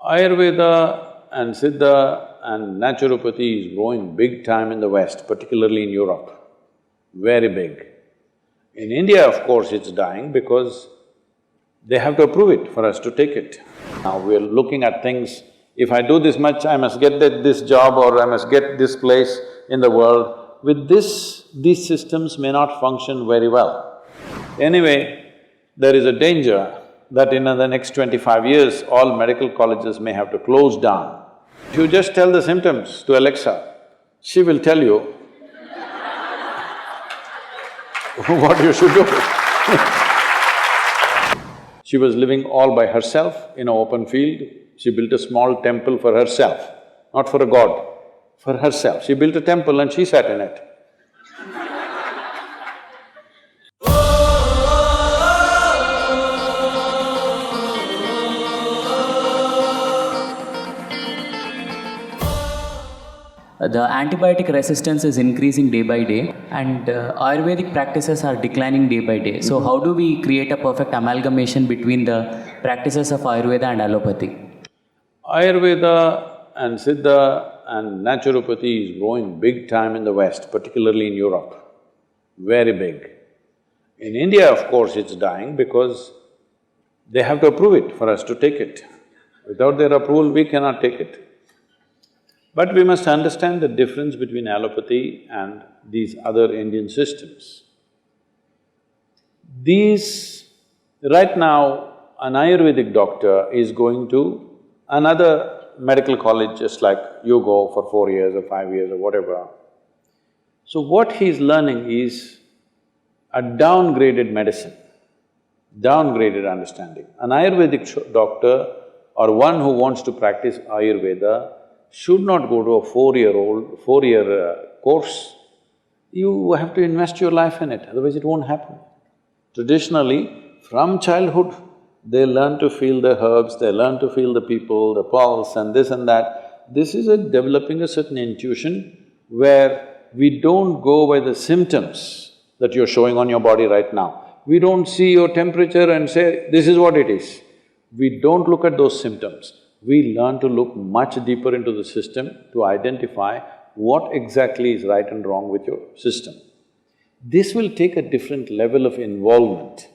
Ayurveda and Siddha and naturopathy is growing big time in the West, particularly in Europe, very big. In India, of course, it's dying because they have to approve it for us to take it. Now we're looking at things, if I do this much, I must get this job or I must get this place in the world. With this, these systems may not function very well. Anyway, there is a danger that in the next 25 years, all medical colleges may have to close down. If you just tell the symptoms to Alexa, she will tell you what you should do. She was living all by herself in an open field. She built a small temple for herself, not for a god, for herself. She built a temple and she sat in it. The antibiotic resistance is increasing day by day and Ayurvedic practices are declining day by day. So how do we create a perfect amalgamation between the practices of Ayurveda and allopathy? Ayurveda and Siddha and naturopathy is growing big time in the West, particularly in Europe, very big. In India, of course, it's dying because they have to approve it for us to take it. Without their approval, we cannot take it. But we must understand the difference between allopathy and these other Indian systems. Right now, an Ayurvedic doctor is going to another medical college just like you go for 4 years or 5 years or whatever. So what he's learning is a downgraded medicine, downgraded understanding. An Ayurvedic doctor or one who wants to practice Ayurveda should not go to a four-year course. You have to invest your life in it, otherwise it won't happen. Traditionally, from childhood, they learn to feel the herbs, they learn to feel the people, the pulse and this and that. This is developing a certain intuition where we don't go by the symptoms that you're showing on your body right now. We don't see your temperature and say, this is what it is. We don't look at those symptoms. We learn to look much deeper into the system to identify what exactly is right and wrong with your system. This will take a different level of involvement.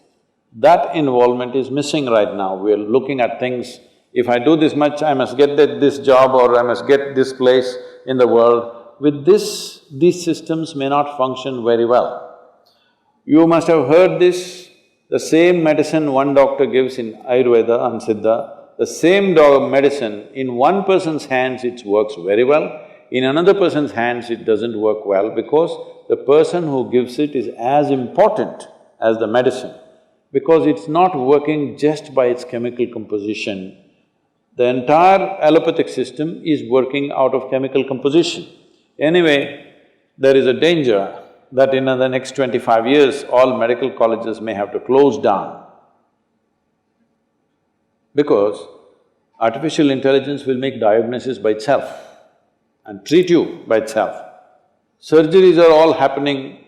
That involvement is missing right now. We're looking at things, if I do this much, I must get this job or I must get this place in the world. With this, these systems may not function very well. You must have heard this, the same medicine one doctor gives in Ayurveda and Siddha, the same medicine, in one person's hands it works very well, in another person's hands it doesn't work well because the person who gives it is as important as the medicine, because it's not working just by its chemical composition. The entire allopathic system is working out of chemical composition. Anyway, there is a danger that in the next 25 years, all medical colleges may have to close down because artificial intelligence will make diagnosis by itself and treat you by itself. Surgeries are all happening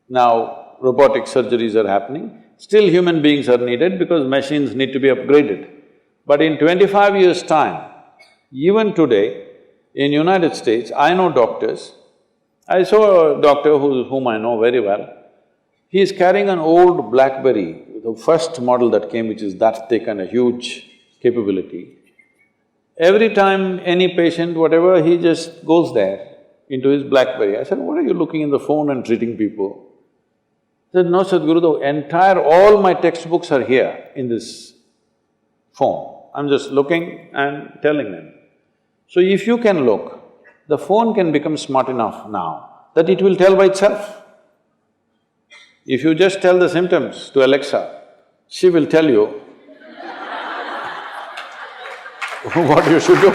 now, robotic surgeries are happening. Still human beings are needed because machines need to be upgraded. But in 25 years' time, even today, in United States, I know doctors. I saw a doctor whom I know very well. He is carrying an old BlackBerry, the first model that came, which is that thick and a huge capability. Every time any patient, whatever, he just goes there into his BlackBerry. I said, what are you looking in the phone and treating people? He said, no, Sadhguru, all my textbooks are here in this phone. I'm just looking and telling them. So if you can look, the phone can become smart enough now that it will tell by itself. If you just tell the symptoms to Alexa, she will tell you what you should do.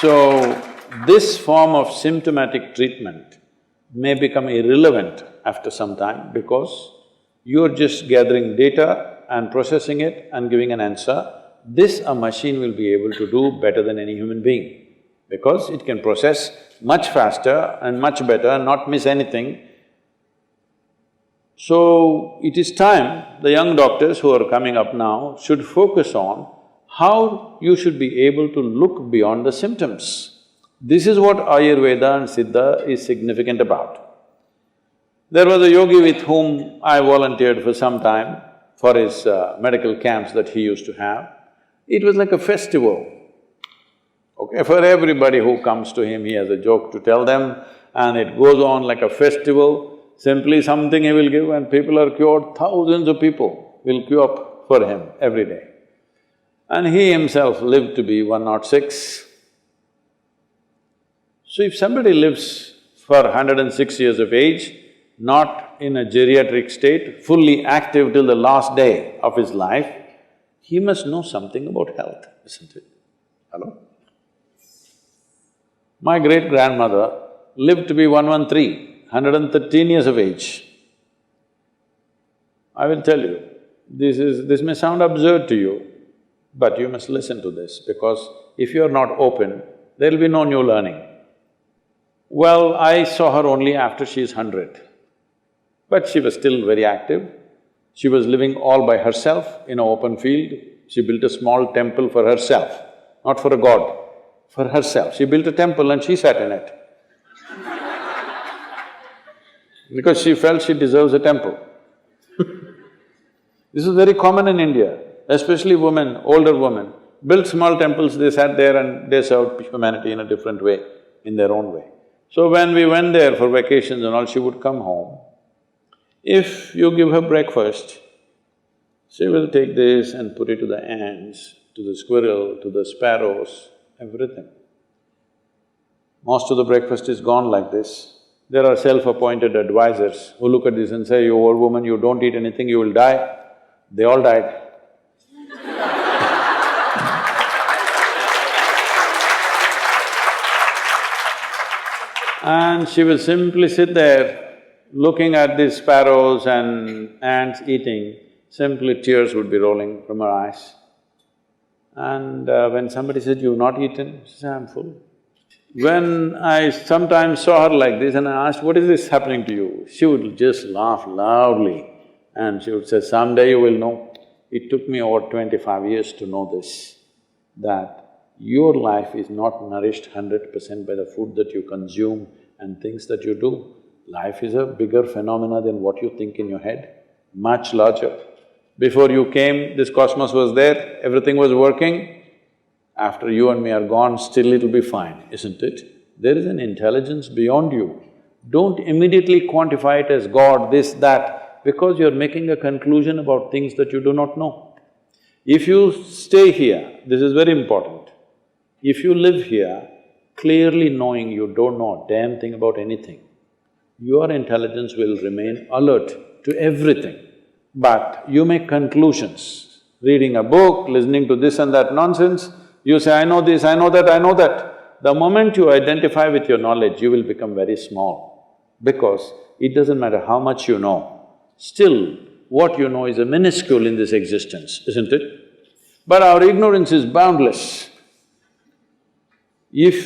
So, this form of symptomatic treatment may become irrelevant after some time because you're just gathering data and processing it and giving an answer. This a machine will be able to do better than any human being because it can process much faster and much better and not miss anything. So, it is time the young doctors who are coming up now should focus on how you should be able to look beyond the symptoms. This is what Ayurveda and Siddha is significant about. There was a yogi with whom I volunteered for some time for his medical camps that he used to have. It was like a festival. Okay, for everybody who comes to him, he has a joke to tell them, and it goes on like a festival. Simply something he will give and people are cured, thousands of people will queue up for him every day. And he himself lived to be 106. So if somebody lives for 106 years of age, not in a geriatric state, fully active till the last day of his life, he must know something about health, isn't it? Hello? My great-grandmother lived to be 113. 113 years of age. I will tell you, this may sound absurd to you, but you must listen to this because if you are not open, there will be no new learning. Well, I saw her only after she is 100, but she was still very active. She was living all by herself in an open field. She built a small temple for herself, not for a god, for herself. She built a temple and she sat in it. Because she felt she deserves a temple. This is very common in India, especially women, older women, built small temples, they sat there and they served humanity in a different way, in their own way. So when we went there for vacations and all, she would come home. If you give her breakfast, she will take this and put it to the ants, to the squirrel, to the sparrows, everything. Most of the breakfast is gone like this. There are self-appointed advisors who look at this and say, "You old woman, you don't eat anything, you will die." They all died. And she will simply sit there looking at these sparrows and ants eating, simply tears would be rolling from her eyes. And when somebody said, "You've not eaten?" She said, "I'm full." When I sometimes saw her like this and I asked, "What is this happening to you?" she would just laugh loudly and she would say, "Someday you will know." It took me over 25 years to know this, that your life is not nourished 100% by the food that you consume and things that you do. Life is a bigger phenomena than what you think in your head, much larger. Before you came, this cosmos was there, everything was working. After you and me are gone, still it'll be fine, isn't it? There is an intelligence beyond you. Don't immediately quantify it as God, this, that, because you're making a conclusion about things that you do not know. If you stay here, this is very important, if you live here clearly knowing you don't know a damn thing about anything, your intelligence will remain alert to everything. But you make conclusions, reading a book, listening to this and that nonsense, you say, "I know this, I know that, I know that." The moment you identify with your knowledge, you will become very small because it doesn't matter how much you know, still what you know is a minuscule in this existence, isn't it? But our ignorance is boundless. If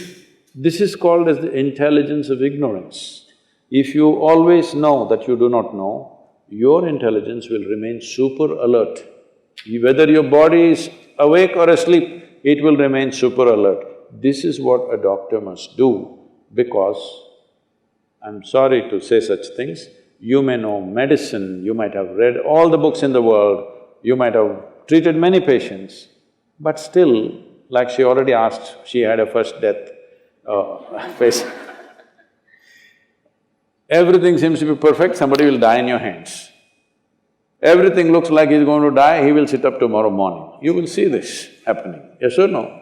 this is called as the intelligence of ignorance, if you always know that you do not know, your intelligence will remain super alert. Whether your body is awake or asleep, it will remain super alert. This is what a doctor must do because, I'm sorry to say such things, you may know medicine, you might have read all the books in the world, you might have treated many patients, but still, like she already asked, she had a first death phase. Everything seems to be perfect, somebody will die in your hands. Everything looks like he's going to die, he will sit up tomorrow morning. You will see this happening, yes or no?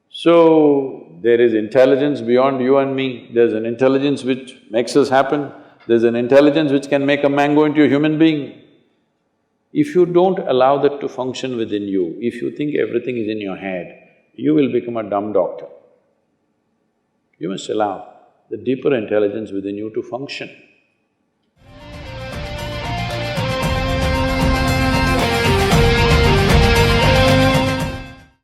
So, there is intelligence beyond you and me, there's an intelligence which makes us happen, there's an intelligence which can make a mango into a human being. If you don't allow that to function within you, if you think everything is in your head, you will become a dumb doctor. You must allow the deeper intelligence within you to function.